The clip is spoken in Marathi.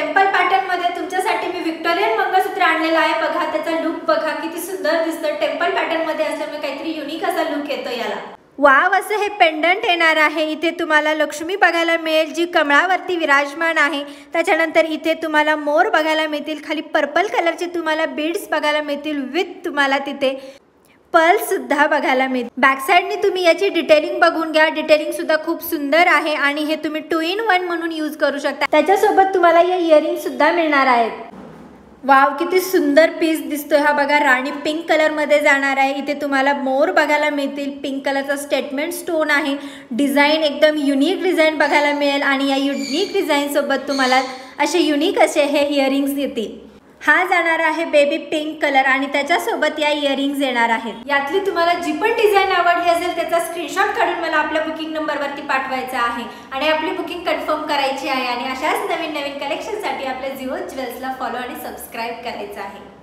टेम्पल पॅटर्न मध्ये तुमच्यासाठी मी व्हिक्टोरियन मंगळसूत्र आणलेला आहे। बघा त्याचा लुक बघा किती सुंदर दिसतं। टेम्पल पॅटर्न मध्ये असल्यामुळे काहीतरी युनिक असा लुक येतो याला। वाव असं हे पेंडंट येणार आहे। इथे तुम्हाला लक्ष्मी बघायला मिळेल जी कमळावरती विराजमान आहे। त्याच्यानंतर इथे तुम्हाला मोर बघायला मिळतील, खाली पर्पल कलरचे तुम्हाला बीड्स बघायला मिळतील विथ तुम्हाला तिथे पर्ल्स सुद्धा बघायला मिळतील। बॅक साइडने तुम्ही याची डिटेलिंग बघून घ्या, डिटेलिंग सुद्धा खूप सुंदर आहे आणि हे तुम्ही 2 in 1 म्हणून यूज करू शकता। त्याच्यासोबत तुम्हाला या इयरिंग सुद्धा मिळणार आहेत। वाव किती सुंदर पीस दिसतोय हा बघा, राणी पिंक कलर मध्ये जाणार आहे। इथे तुम्हाला मोर बघायला मिळतील, पिंक कलरचा स्टेटमेंट स्टोन आहे, डिझाईन एकदम युनिक डिझाईन बघायला मिळेल आणि या युनिक डिझाईन सोबत तुम्हाला असे युनिक असे हे इयरिंग्स येतील। हा जाणार आहे बेबी पिंक कलर आणि त्याच्यासोबत या इयरिंग्स येणार आहेत। यातली तुम्हाला जी पण डिझाईन आवडली असेल त्याचा स्क्रीनशॉट काढून मला आपल्या बुकिंग नंबरवरती पाठवायचा आहे आणि आपली बुकिंग कन्फर्म करायची आहे आणि अशाच नवीन नवीन कलेक्शनसाठी आपल्या जिओ ज्वेल्सला फॉलो आणि सबस्क्राईब करायचं आहे।